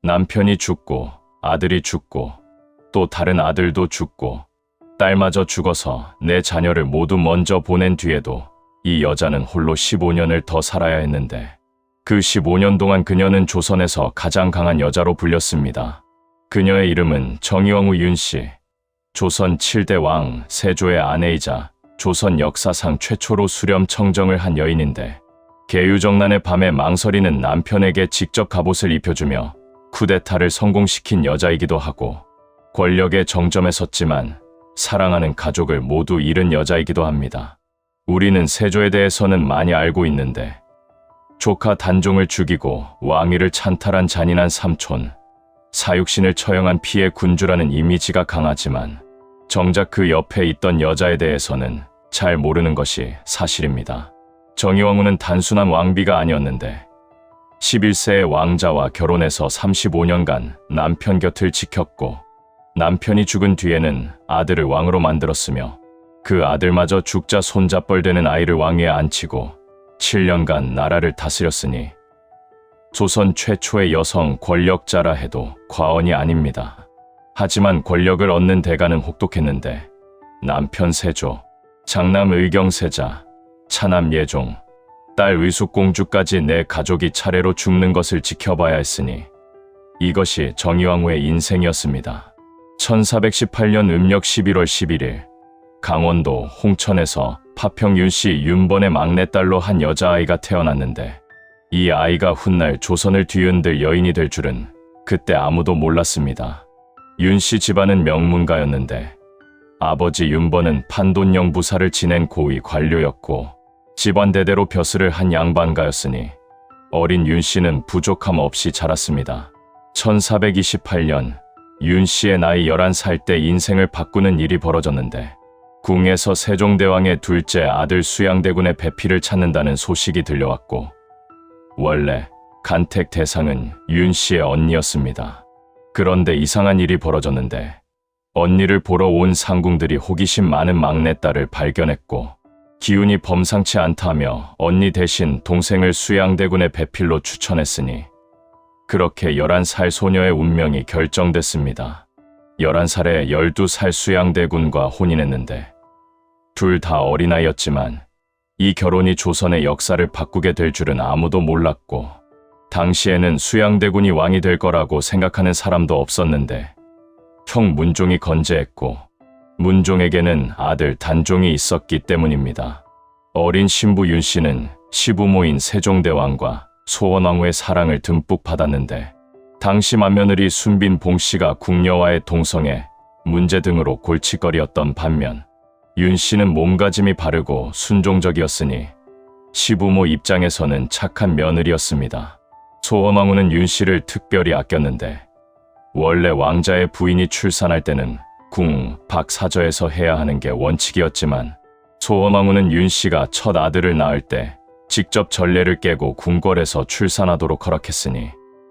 남편이 죽고 아들이 죽고 또 다른 아들도 죽고 딸마저 죽어서 내 자녀를 모두 먼저 보낸 뒤에도 이 여자는 홀로 15년을 더 살아야 했는데 그 15년 동안 그녀는 조선에서 가장 강한 여자로 불렸습니다. 그녀의 이름은 정의왕후 윤씨. 조선 7대 왕 세조의 아내이자 조선 역사상 최초로 수렴 청정을 한 여인인데 계유정난의 밤에 망설이는 남편에게 직접 갑옷을 입혀주며 쿠데타를 성공시킨 여자이기도 하고 권력의 정점에 섰지만 사랑하는 가족을 모두 잃은 여자이기도 합니다. 우리는 세조에 대해서는 많이 알고 있는데 조카 단종을 죽이고 왕위를 찬탈한 잔인한 삼촌, 사육신을 처형한 피해 군주라는 이미지가 강하지만 정작 그 옆에 있던 여자에 대해서는 잘 모르는 것이 사실입니다. 정의왕후는 단순한 왕비가 아니었는데 11세의 왕자와 결혼해서 35년간 남편 곁을 지켰고 남편이 죽은 뒤에는 아들을 왕으로 만들었으며 그 아들마저 죽자 손자뻘 되는 아이를 왕위에 앉히고 7년간 나라를 다스렸으니 조선 최초의 여성 권력자라 해도 과언이 아닙니다. 하지만 권력을 얻는 대가는 혹독했는데 남편 세조, 장남 의경세자, 차남 예종, 딸 의숙공주까지 내 가족이 차례로 죽는 것을 지켜봐야 했으니 이것이 정의왕후의 인생이었습니다. 1418년 음력 11월 11일 강원도 홍천에서 파평 윤씨 윤번의 막내딸로 한 여자아이가 태어났는데 이 아이가 훗날 조선을 뒤흔들 여인이 될 줄은 그때 아무도 몰랐습니다. 윤씨 집안은 명문가였는데 아버지 윤번은 판돈령 부사를 지낸 고위 관료였고 집안 대대로 벼슬을 한 양반가였으니 어린 윤씨는 부족함 없이 자랐습니다. 1428년 윤씨의 나이 11살 때 인생을 바꾸는 일이 벌어졌는데 궁에서 세종대왕의 둘째 아들 수양대군의 배필을 찾는다는 소식이 들려왔고 원래 간택 대상은 윤씨의 언니였습니다. 그런데 이상한 일이 벌어졌는데 언니를 보러 온 상궁들이 호기심 많은 막내딸을 발견했고 기운이 범상치 않다며 언니 대신 동생을 수양대군의 배필로 추천했으니 그렇게 11살 소녀의 운명이 결정됐습니다. 11살에 12살 수양대군과 혼인했는데 둘 다 어린아이였지만 이 결혼이 조선의 역사를 바꾸게 될 줄은 아무도 몰랐고 당시에는 수양대군이 왕이 될 거라고 생각하는 사람도 없었는데 형 문종이 건재했고 문종에게는 아들 단종이 있었기 때문입니다. 어린 신부 윤씨는 시부모인 세종대왕과 소원왕후의 사랑을 듬뿍 받았는데 당시 맏며느리 순빈 봉씨가 궁녀와의 동성애 문제 등으로 골칫거리였던 반면 윤씨는 몸가짐이 바르고 순종적이었으니 시부모 입장에서는 착한 며느리였습니다. 소원왕후는 윤씨를 특별히 아꼈는데 원래 왕자의 부인이 출산할 때는 궁, 박 사저에서 해야 하는 게 원칙이었지만 소원왕후는 윤씨가 첫 아들을 낳을 때 직접 전례를 깨고 궁궐에서 출산하도록 허락했으니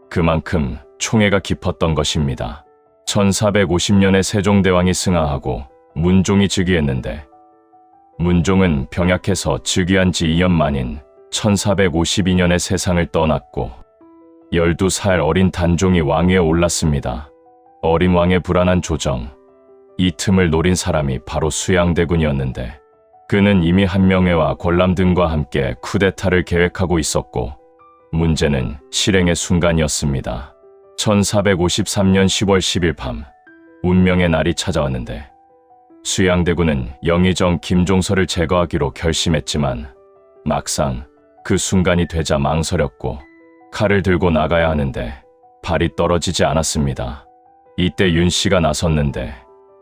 그만큼 총애가 깊었던 것입니다. 1450년에 세종대왕이 승하하고 문종이 즉위했는데 문종은 병약해서 즉위한 지 2년 만인 1452년에 세상을 떠났고 12살 어린 단종이 왕위에 올랐습니다. 어린 왕의 불안한 조정, 이 틈을 노린 사람이 바로 수양대군이었는데 그는 이미 한명회와 권람 등과 함께 쿠데타를 계획하고 있었고 문제는 실행의 순간이었습니다. 1453년 10월 10일 밤 운명의 날이 찾아왔는데 수양대군은 영의정 김종서를 제거하기로 결심했지만 막상 그 순간이 되자 망설였고 칼을 들고 나가야 하는데 발이 떨어지지 않았습니다. 이때 윤씨가 나섰는데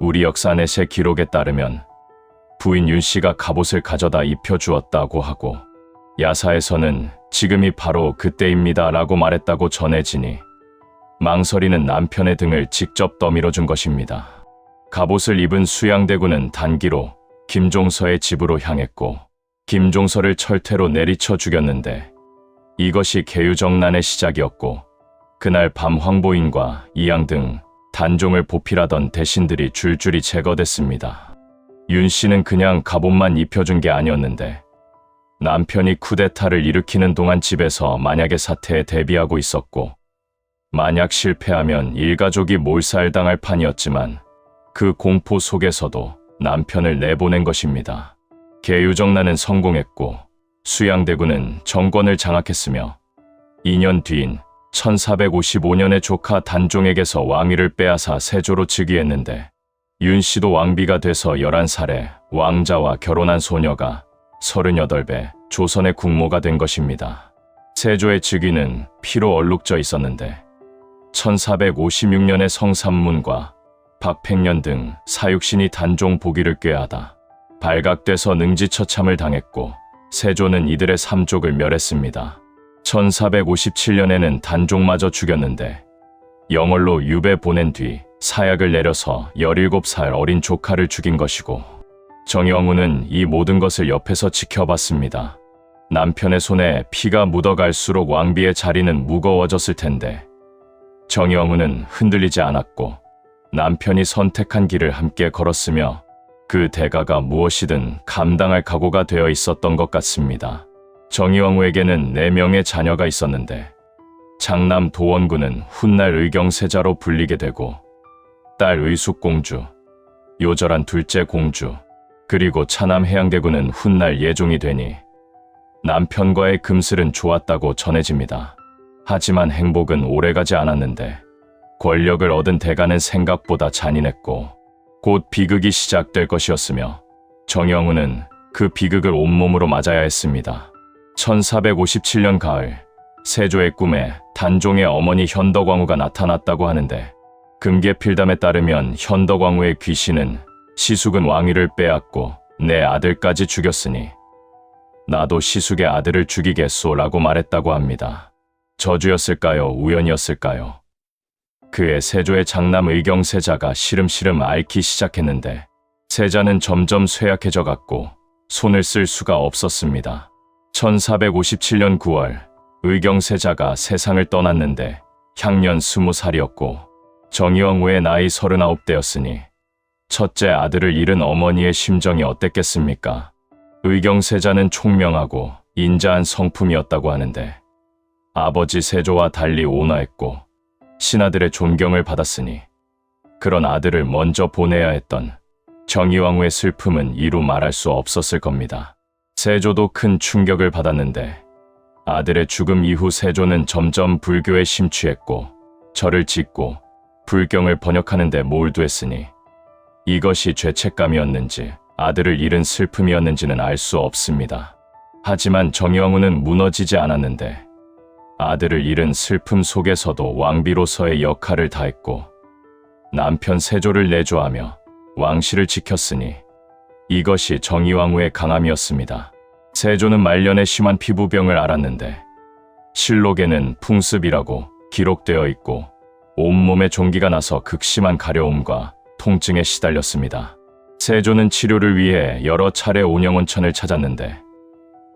우리 역사넷의 기록에 따르면 부인 윤씨가 갑옷을 가져다 입혀주었다고 하고 야사에서는 지금이 바로 그때입니다 라고 말했다고 전해지니 망설이는 남편의 등을 직접 떠밀어준 것입니다. 갑옷을 입은 수양대군은 단기로 김종서의 집으로 향했고 김종서를 철퇴로 내리쳐 죽였는데 이것이 계유정난의 시작이었고 그날 밤 황보인과 이양 등 단종을 보필하던 대신들이 줄줄이 제거됐습니다. 윤씨는 그냥 갑옷만 입혀준 게 아니었는데 남편이 쿠데타를 일으키는 동안 집에서 만약의 사태에 대비하고 있었고 만약 실패하면 일가족이 몰살당할 판이었지만 그 공포 속에서도 남편을 내보낸 것입니다. 계유정난은 성공했고 수양대군은 정권을 장악했으며 2년 뒤인 1455년에 조카 단종에게서 왕위를 빼앗아 세조로 즉위했는데 윤씨도 왕비가 돼서 11살에 왕자와 결혼한 소녀가 38배 조선의 국모가 된 것입니다. 세조의 즉위는 피로 얼룩져 있었는데 1456년에 성삼문과 박팽년 등 사육신이 단종 보기를 꾀하다 발각돼서 능지처참을 당했고 세조는 이들의 삼족을 멸했습니다. 1457년에는 단종마저 죽였는데 영월로 유배 보낸 뒤 사약을 내려서 17살 어린 조카를 죽인 것이고 정의왕후는 이 모든 것을 옆에서 지켜봤습니다. 남편의 손에 피가 묻어갈수록 왕비의 자리는 무거워졌을 텐데 정의왕후는 흔들리지 않았고 남편이 선택한 길을 함께 걸었으며 그 대가가 무엇이든 감당할 각오가 되어 있었던 것 같습니다. 정의왕후에게는 4명의 자녀가 있었는데 장남 도원군은 훗날 의경세자로 불리게 되고 딸 의숙공주, 요절한 둘째 공주, 그리고 차남 해양대군은 훗날 예종이 되니 남편과의 금슬은 좋았다고 전해집니다. 하지만 행복은 오래가지 않았는데 권력을 얻은 대가는 생각보다 잔인했고 곧 비극이 시작될 것이었으며 정의왕후는 그 비극을 온몸으로 맞아야 했습니다. 1457년 가을 세조의 꿈에 단종의 어머니 현덕왕후가 나타났다고 하는데 금계필담에 따르면 현덕왕후의 귀신은 시숙은 왕위를 빼앗고 내 아들까지 죽였으니 나도 시숙의 아들을 죽이겠소 라고 말했다고 합니다. 저주였을까요? 우연이었을까요? 그해 세조의 장남 의경세자가 시름시름 앓기 시작했는데 세자는 점점 쇠약해져 갔고 손을 쓸 수가 없었습니다. 1457년 9월 의경세자가 세상을 떠났는데 향년 20살이었고 정의왕후의 나이 39대였으니 첫째 아들을 잃은 어머니의 심정이 어땠겠습니까? 의경세자는 총명하고 인자한 성품이었다고 하는데 아버지 세조와 달리 온화했고 신하들의 존경을 받았으니 그런 아들을 먼저 보내야 했던 정의왕후의 슬픔은 이루 말할 수 없었을 겁니다. 세조도 큰 충격을 받았는데 아들의 죽음 이후 세조는 점점 불교에 심취했고 절을 짓고 불경을 번역하는 데 몰두했으니 이것이 죄책감이었는지 아들을 잃은 슬픔이었는지는 알 수 없습니다. 하지만 정의왕후는 무너지지 않았는데 아들을 잃은 슬픔 속에서도 왕비로서의 역할을 다했고 남편 세조를 내조하며 왕실을 지켰으니 이것이 정의왕후의 강함이었습니다. 세조는 말년에 심한 피부병을 앓았는데 실록에는 풍습이라고 기록되어 있고 온몸에 종기가 나서 극심한 가려움과 통증에 시달렸습니다. 세조는 치료를 위해 여러 차례 온영원천을 찾았는데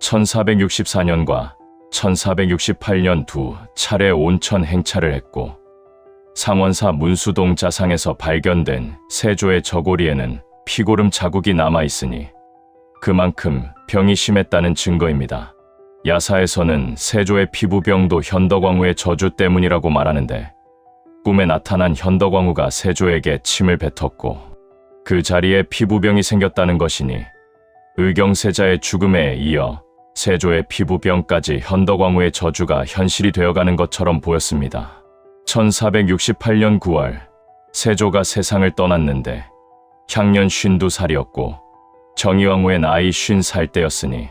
1464년과 1468년 2차례 온천 행차를 했고 상원사 문수동 자상에서 발견된 세조의 저고리에는 피고름 자국이 남아있으니 그만큼 병이 심했다는 증거입니다. 야사에서는 세조의 피부병도 현덕왕후의 저주 때문이라고 말하는데 꿈에 나타난 현덕왕후가 세조에게 침을 뱉었고 그 자리에 피부병이 생겼다는 것이니 의경세자의 죽음에 이어 세조의 피부병까지 현덕왕후의 저주가 현실이 되어가는 것처럼 보였습니다. 1468년 9월 세조가 세상을 떠났는데 향년 52살이었고 정의왕후의 나이 50살 때였으니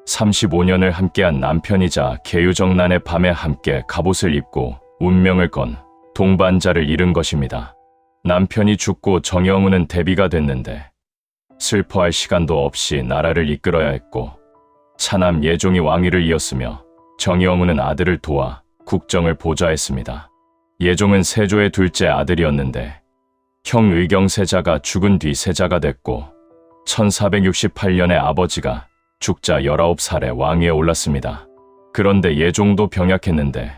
35년을 함께한 남편이자 계유정난의 밤에 함께 갑옷을 입고 운명을 건 동반자를 잃은 것입니다. 남편이 죽고 정의왕후는 대비가 됐는데 슬퍼할 시간도 없이 나라를 이끌어야 했고 차남 예종이 왕위를 이었으며 정의왕후는 아들을 도와 국정을 보좌했습니다. 예종은 세조의 둘째 아들이었는데 형 의경세자가 죽은 뒤 세자가 됐고 1468년에 아버지가 죽자 19살에 왕위에 올랐습니다. 그런데 예종도 병약했는데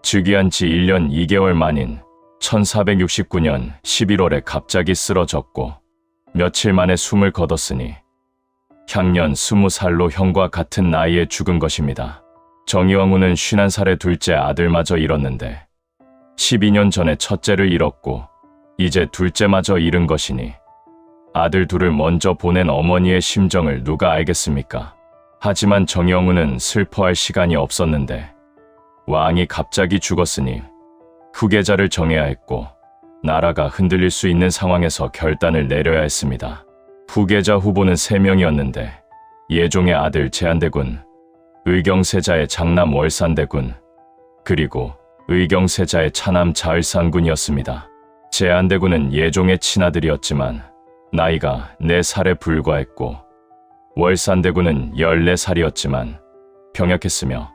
즉위한 지 1년 2개월 만인 1469년 11월에 갑자기 쓰러졌고 며칠 만에 숨을 거뒀으니 향년 20살로 형과 같은 나이에 죽은 것입니다. 정의왕후는 51살의 둘째 아들마저 잃었는데 12년 전에 첫째를 잃었고 이제 둘째마저 잃은 것이니 아들 둘을 먼저 보낸 어머니의 심정을 누가 알겠습니까? 하지만 정영우는 슬퍼할 시간이 없었는데 왕이 갑자기 죽었으니 후계자를 정해야 했고 나라가 흔들릴 수 있는 상황에서 결단을 내려야 했습니다. 후계자 후보는 3명이었는데 예종의 아들 제한대군, 의경세자의 장남 월산대군, 그리고 의경세자의 차남 자을상군이었습니다. 제한대군은 예종의 친아들이었지만 나이가 4살에 불과했고 월산대군은 14살이었지만 병약했으며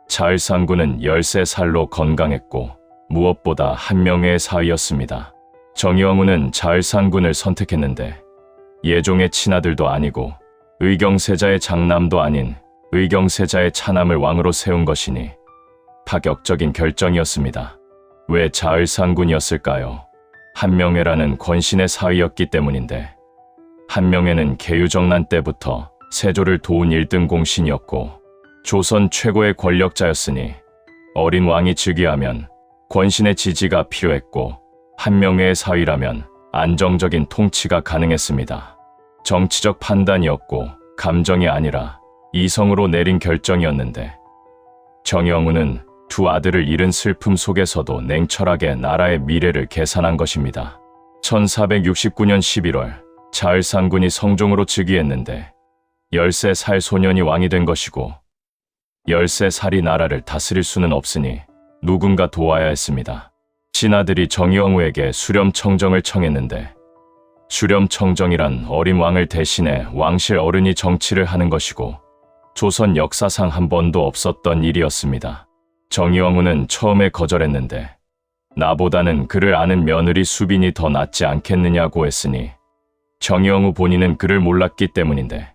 자을상군은 13살로 건강했고 무엇보다 한 명의 사위였습니다. 정의왕후는 자을상군을 선택했는데 예종의 친아들도 아니고 의경세자의 장남도 아닌 의경세자의 차남을 왕으로 세운 것이니 파격적인 결정이었습니다. 왜 자을상군이었을까요? 한명회라는 권신의 사위였기 때문인데 한명회는 계유정난 때부터 세조를 도운 1등 공신이었고 조선 최고의 권력자였으니 어린 왕이 즉위하면 권신의 지지가 필요했고 한명회의 사위라면 안정적인 통치가 가능했습니다. 정치적 판단이었고 감정이 아니라 이성으로 내린 결정이었는데 정의왕후는 두 아들을 잃은 슬픔 속에서도 냉철하게 나라의 미래를 계산한 것입니다. 1469년 11월 자을상군이 성종으로 즉위했는데 13살 소년이 왕이 된 것이고 13살이 나라를 다스릴 수는 없으니 누군가 도와야 했습니다. 친아들이 정의왕후에게 수렴청정을 청했는데 수렴청정이란 어린 왕을 대신해 왕실 어른이 정치를 하는 것이고 조선 역사상 한 번도 없었던 일이었습니다. 정의왕후는 처음에 거절했는데 나보다는 그를 아는 며느리 수빈이 더 낫지 않겠느냐고 했으니 정의왕후 본인은 그를 몰랐기 때문인데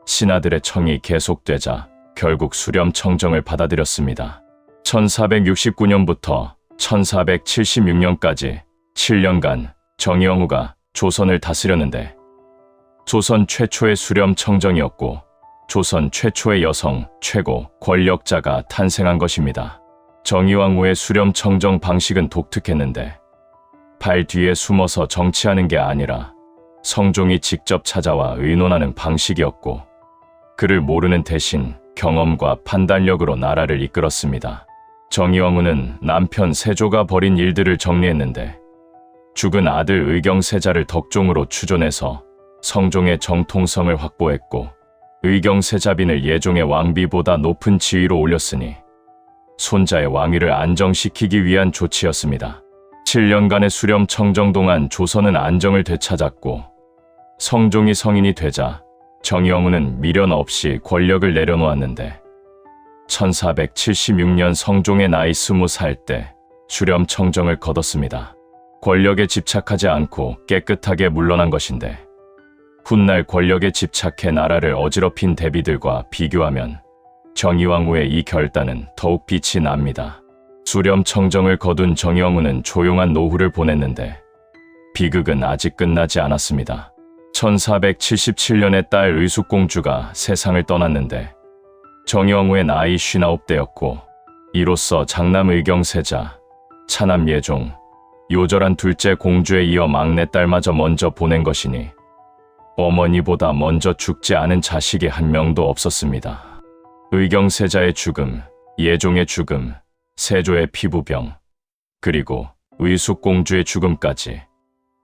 신하들의 청이 계속되자 결국 수렴청정을 받아들였습니다. 1469년부터 1476년까지 7년간 정의왕후가 조선을 다스렸는데 조선 최초의 수렴청정이었고 조선 최초의 여성 최고 권력자가 탄생한 것입니다. 정의왕후의 수렴청정 방식은 독특했는데 발 뒤에 숨어서 정치하는 게 아니라 성종이 직접 찾아와 의논하는 방식이었고 그를 모르는 대신 경험과 판단력으로 나라를 이끌었습니다. 정의왕후는 남편 세조가 벌인 일들을 정리했는데 죽은 아들 의경세자를 덕종으로 추존해서 성종의 정통성을 확보했고 의경세자빈을 예종의 왕비보다 높은 지위로 올렸으니 손자의 왕위를 안정시키기 위한 조치였습니다. 7년간의 수렴청정 동안 조선은 안정을 되찾았고 성종이 성인이 되자 정의왕후는 미련 없이 권력을 내려놓았는데 1476년 성종의 나이 20살 때 수렴청정을 거뒀습니다. 권력에 집착하지 않고 깨끗하게 물러난 것인데 훗날 권력에 집착해 나라를 어지럽힌 대비들과 비교하면 정의왕후의 이 결단은 더욱 빛이 납니다. 수렴청정을 거둔 정의왕후는 조용한 노후를 보냈는데 비극은 아직 끝나지 않았습니다. 1477년에 딸 의숙공주가 세상을 떠났는데 정의왕후의 나이 59대였고 이로써 장남 의경세자, 차남 예종, 요절한 둘째 공주에 이어 막내딸마저 먼저 보낸 것이니 어머니보다 먼저 죽지 않은 자식이 한 명도 없었습니다. 의경세자의 죽음, 예종의 죽음, 세조의 피부병, 그리고 의숙공주의 죽음까지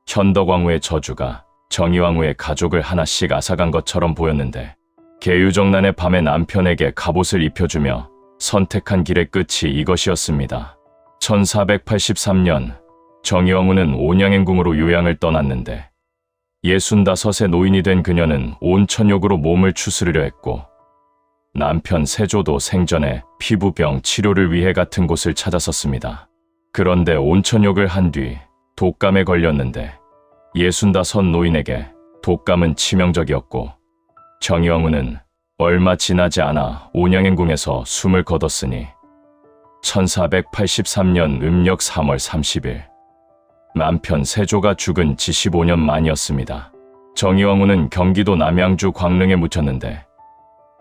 현덕왕후의 저주가 정의왕후의 가족을 하나씩 앗아간 것처럼 보였는데 계유정난의 밤에 남편에게 갑옷을 입혀주며 선택한 길의 끝이 이것이었습니다. 1483년 정의왕후는 온양행궁으로 요양을 떠났는데 65의 노인이 된 그녀는 온천욕으로 몸을 추스르려 했고 남편 세조도 생전에 피부병 치료를 위해 같은 곳을 찾았었습니다. 그런데 온천욕을 한 뒤 독감에 걸렸는데 65 노인에게 독감은 치명적이었고 정의왕후는 얼마 지나지 않아 온양행궁에서 숨을 거뒀으니 1483년 음력 3월 30일 남편 세조가 죽은 지 15년 만이었습니다. 정의왕후는 경기도 남양주 광릉에 묻혔는데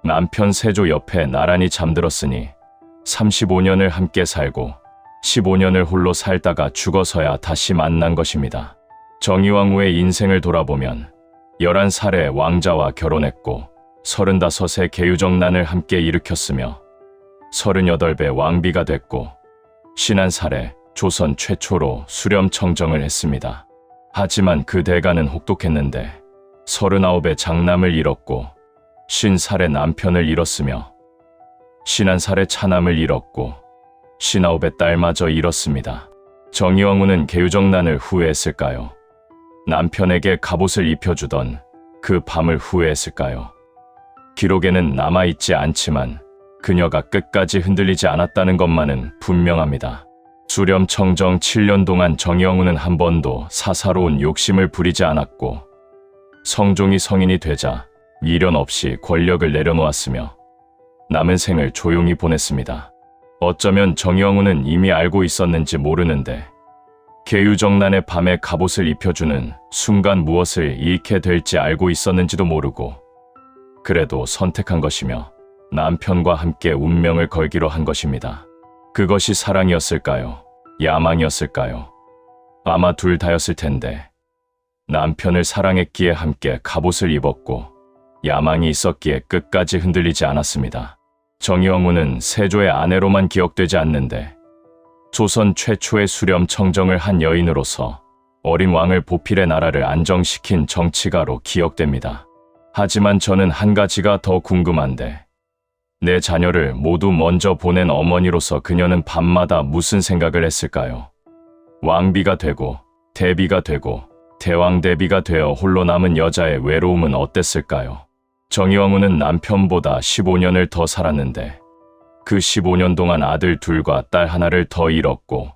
남편 세조 옆에 나란히 잠들었으니 35년을 함께 살고 15년을 홀로 살다가 죽어서야 다시 만난 것입니다. 정의왕 후의 인생을 돌아보면 11살에 왕자와 결혼했고 35세 계유정난을 함께 일으켰으며 38배 왕비가 됐고 51살에 조선 최초로 수렴청정을 했습니다. 하지만 그 대가는 혹독했는데 39의 장남을 잃었고 50살에 남편을 잃었으며 51살에 차남을 잃었고 59의 딸마저 잃었습니다. 정의왕후는 계유정난을 후회했을까요? 남편에게 갑옷을 입혀주던 그 밤을 후회했을까요? 기록에는 남아있지 않지만 그녀가 끝까지 흔들리지 않았다는 것만은 분명합니다. 수렴청정 7년 동안 정의왕후는 한 번도 사사로운 욕심을 부리지 않았고 성종이 성인이 되자 미련 없이 권력을 내려놓았으며 남은 생을 조용히 보냈습니다. 어쩌면 정의왕후는 이미 알고 있었는지 모르는데 계유정난의 밤에 갑옷을 입혀주는 순간 무엇을 잃게 될지 알고 있었는지도 모르고 그래도 선택한 것이며 남편과 함께 운명을 걸기로 한 것입니다. 그것이 사랑이었을까요? 야망이었을까요? 아마 둘 다였을 텐데 남편을 사랑했기에 함께 갑옷을 입었고 야망이 있었기에 끝까지 흔들리지 않았습니다. 정의왕후는 세조의 아내로만 기억되지 않는데 조선 최초의 수렴청정을 한 여인으로서 어린 왕을 보필해 나라를 안정시킨 정치가로 기억됩니다. 하지만 저는 한 가지가 더 궁금한데 내 자녀를 모두 먼저 보낸 어머니로서 그녀는 밤마다 무슨 생각을 했을까요? 왕비가 되고 대비가 되고 대왕대비가 되어 홀로 남은 여자의 외로움은 어땠을까요? 정의왕후는 남편보다 15년을 더 살았는데 그 15년 동안 아들 둘과 딸 하나를 더 잃었고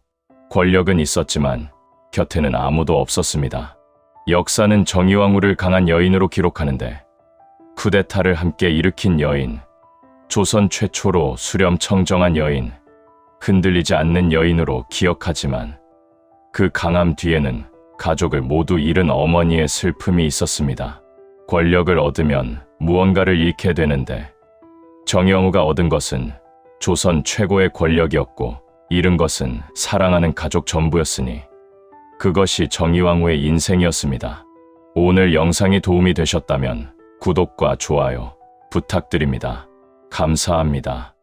권력은 있었지만 곁에는 아무도 없었습니다. 역사는 정의왕후를 강한 여인으로 기록하는데 쿠데타를 함께 일으킨 여인, 조선 최초로 수렴청정한 여인, 흔들리지 않는 여인으로 기억하지만 그 강함 뒤에는 가족을 모두 잃은 어머니의 슬픔이 있었습니다. 권력을 얻으면 무언가를 잃게 되는데 정의왕후가 얻은 것은 조선 최고의 권력이었고 잃은 것은 사랑하는 가족 전부였으니 그것이 정의왕후의 인생이었습니다. 오늘 영상이 도움이 되셨다면 구독과 좋아요 부탁드립니다. 감사합니다.